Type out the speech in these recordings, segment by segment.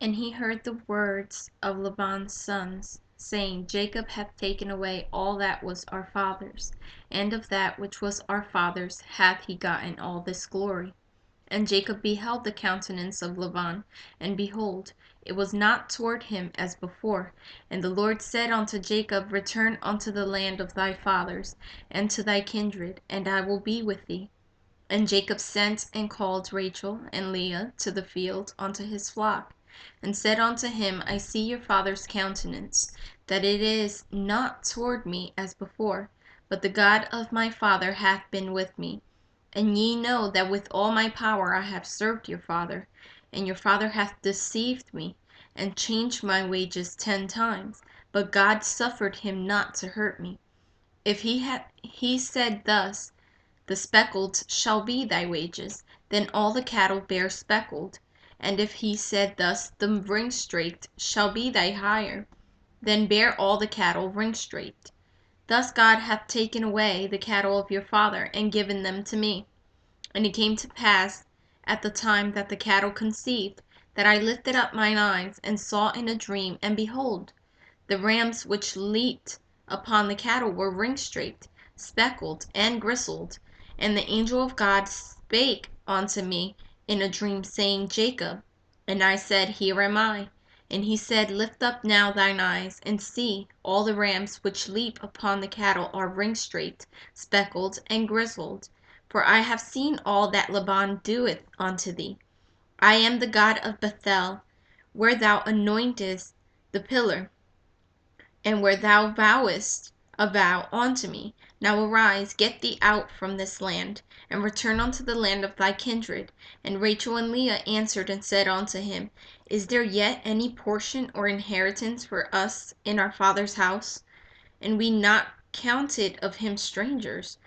And he heard the words of Laban's sons, saying, Jacob hath taken away all that was our father's, and of that which was our father's hath he gotten all this glory. And Jacob beheld the countenance of Laban, and behold, it was not toward him as before. And the Lord said unto Jacob, Return unto the land of thy fathers, and to thy kindred, and I will be with thee. And Jacob sent and called Rachel and Leah to the field unto his flock, and said unto him, I see your father's countenance, that it is not toward me as before, but the God of my father hath been with me. And ye know that with all my power I have served your father, and your father hath deceived me, and changed my wages 10 times, but God suffered him not to hurt me. If he said thus, the speckled shall be thy wages, then all the cattle bear speckled. And if he said thus, the ring-straked shall be thy hire, then bear all the cattle ring-straked. Thus God hath taken away the cattle of your father, and given them to me. And it came to pass at the time that the cattle conceived, that I lifted up mine eyes, and saw in a dream, and behold, the rams which leaped upon the cattle were ring-straked, speckled, and grisled. And the angel of God spake unto me in a dream, saying, Jacob. And I said, Here am I. And he said, Lift up now thine eyes, and see, all the rams which leap upon the cattle are ring-straked, speckled, and grisled. For I have seen all that Laban doeth unto thee. I am the God of Bethel, where thou anointest the pillar, and where thou vowest a vow unto me. Now arise, get thee out from this land, and return unto the land of thy kindred. And Rachel and Leah answered and said unto him, Is there yet any portion or inheritance for us in our father's house? And we not counted of him strangers?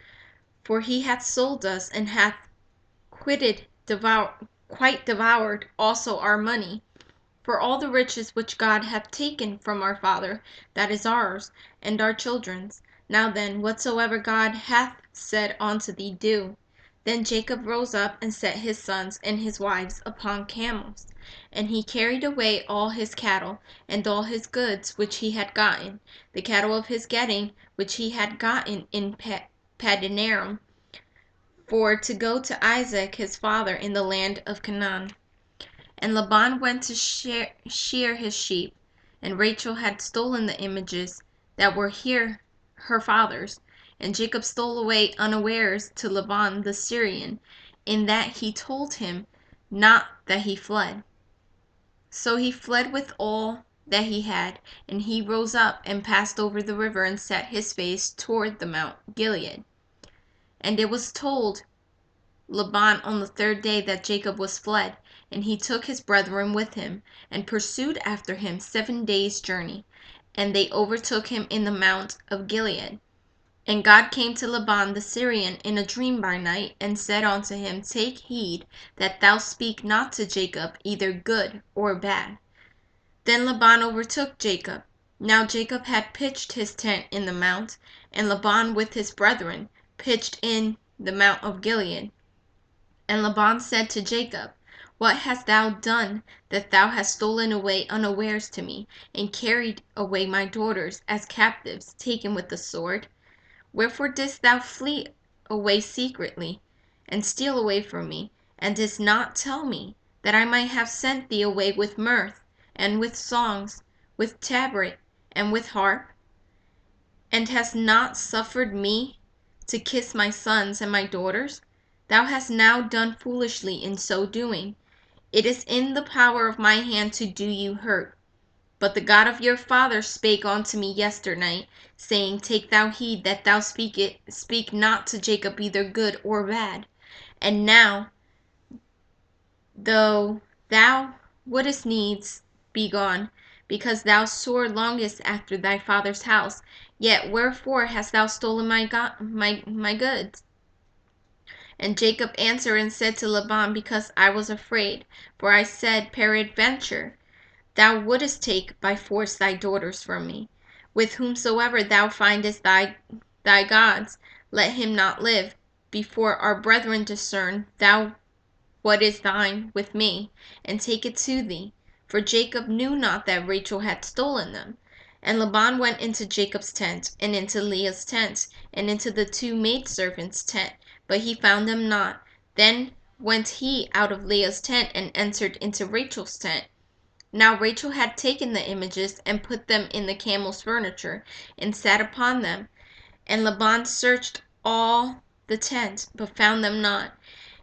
For he hath sold us, and hath quite devoured also our money. For all the riches which God hath taken from our father, that is ours, and our children's. Now then, whatsoever God hath said unto thee, do. Then Jacob rose up and set his sons and his wives upon camels. And he carried away all his cattle, and all his goods which he had gotten, the cattle of his getting which he had gotten in Padanaram, for to go to Isaac his father in the land of Canaan. And Laban went to shear his sheep, and Rachel had stolen the images that were her father's. And Jacob stole away unawares to Laban the Syrian, in that he told him not that he fled. So he fled with all that he had, and he rose up and passed over the river and set his face toward the Mount Gilead. And it was told Laban on the 3rd day that Jacob was fled, and he took his brethren with him, and pursued after him 7 days' journey, and they overtook him in the mount of Gilead. And God came to Laban the Syrian in a dream by night, and said unto him, Take heed that thou speak not to Jacob either good or bad. Then Laban overtook Jacob. Now Jacob had pitched his tent in the mount, and Laban with his brethren pitched in the mount of Gilead. And Laban said to Jacob, What hast thou done, that thou hast stolen away unawares to me, and carried away my daughters as captives, taken with the sword? Wherefore didst thou flee away secretly, and steal away from me, and didst not tell me, that I might have sent thee away with mirth, and with songs, with tabret, and with harp? And hast not suffered me to kiss my sons and my daughters? Thou hast now done foolishly in so doing. It is in the power of my hand to do you hurt. But the God of your father spake unto me yesternight, saying, Take thou heed that thou speak not to Jacob either good or bad. And now, though thou wouldest needs be gone, because thou sore longest after thy father's house, yet wherefore hast thou stolen my goods? And Jacob answered and said to Laban, Because I was afraid, for I said, Peradventure thou wouldest take by force thy daughters from me. With whomsoever thou findest thy gods, let him not live. Before our brethren discern thou what is thine with me, and take it to thee. for Jacob knew not that Rachel had stolen them. And Laban went into Jacob's tent, and into Leah's tent, and into the two maidservants' tent, but he found them not. Then went he out of Leah's tent, and entered into Rachel's tent. Now Rachel had taken the images, and put them in the camel's furniture, and sat upon them. And Laban searched all the tent, but found them not.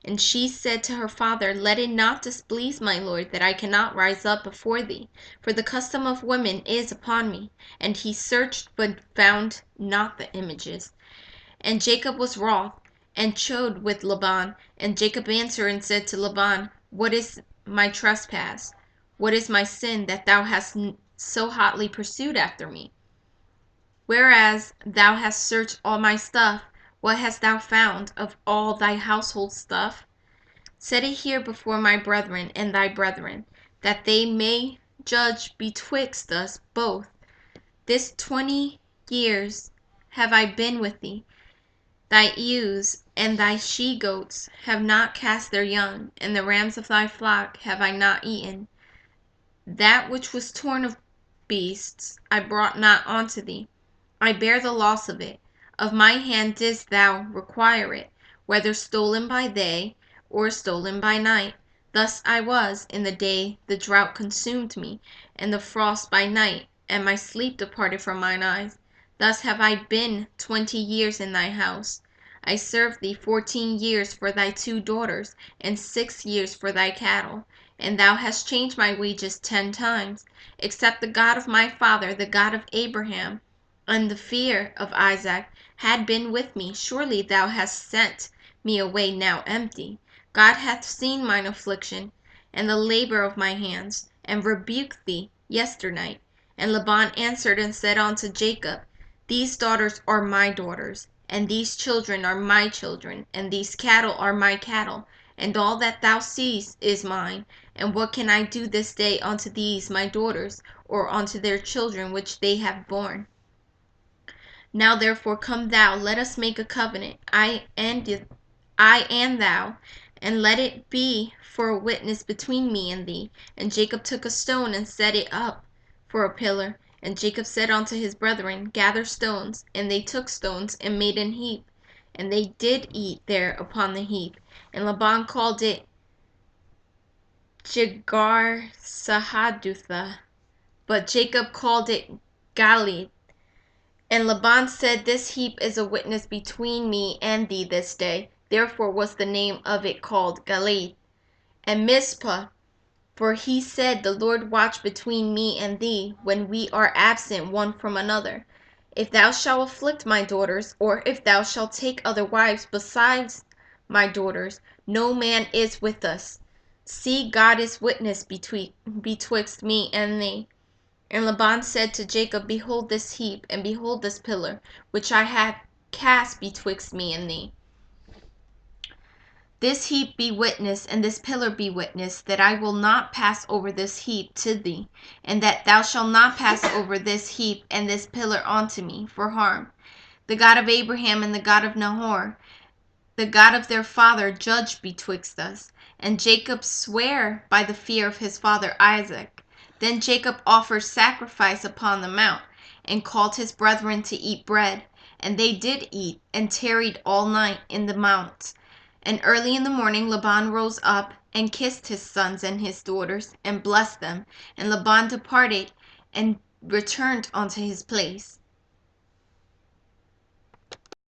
And she said to her father, Let it not displease my lord, that I cannot rise up before thee, for the custom of women is upon me. And he searched, but found not the images. And Jacob was wroth, and chode with Laban. And Jacob answered and said to Laban, What is my trespass? What is my sin, that thou hast so hotly pursued after me? Whereas thou hast searched all my stuff, what hast thou found of all thy household stuff? Set it here before my brethren and thy brethren, that they may judge betwixt us both. This 20 years have I been with thee. Thy ewes and thy she-goats have not cast their young, and the rams of thy flock have I not eaten. That which was torn of beasts I brought not unto thee. I bear the loss of it. Of my hand didst thou require it, whether stolen by day or stolen by night. Thus I was in the day the drought consumed me, and the frost by night, and my sleep departed from mine eyes. Thus have I been 20 years in thy house. I served thee 14 years for thy 2 daughters, and 6 years for thy cattle. And thou hast changed my wages 10 times, except the God of my father, the God of Abraham, and the fear of Isaac had been with me. Surely thou hast sent me away now empty. God hath seen mine affliction, and the labor of my hands, and rebuked thee yesternight. And Laban answered and said unto Jacob, These daughters are my daughters, and these children are my children, and these cattle are my cattle, and all that thou seest is mine. And what can I do this day unto these my daughters, or unto their children which they have borne? Now therefore come thou, let us make a covenant, I and thou, and let it be for a witness between me and thee. And Jacob took a stone and set it up for a pillar. And Jacob said unto his brethren, Gather stones. And they took stones and made an heap. And they did eat there upon the heap. And Laban called it Jegar-sahadutha, but Jacob called it Galid. And Laban said, This heap is a witness between me and thee this day. Therefore was the name of it called Galad. And Mizpah, for he said, The Lord watch between me and thee, when we are absent one from another. If thou shalt afflict my daughters, or if thou shalt take other wives besides my daughters, no man is with us. See, God is witness betwixt me and thee. And Laban said to Jacob, Behold this heap, and behold this pillar, which I have cast betwixt me and thee. This heap be witness, and this pillar be witness, that I will not pass over this heap to thee, and that thou shalt not pass over this heap and this pillar unto me for harm. The God of Abraham and the God of Nahor, the God of their father, judge betwixt us. And Jacob sware by the fear of his father Isaac. Then Jacob offered sacrifice upon the mount, and called his brethren to eat bread. And they did eat, and tarried all night in the mount. And early in the morning Laban rose up, and kissed his sons and his daughters, and blessed them. And Laban departed, and returned unto his place.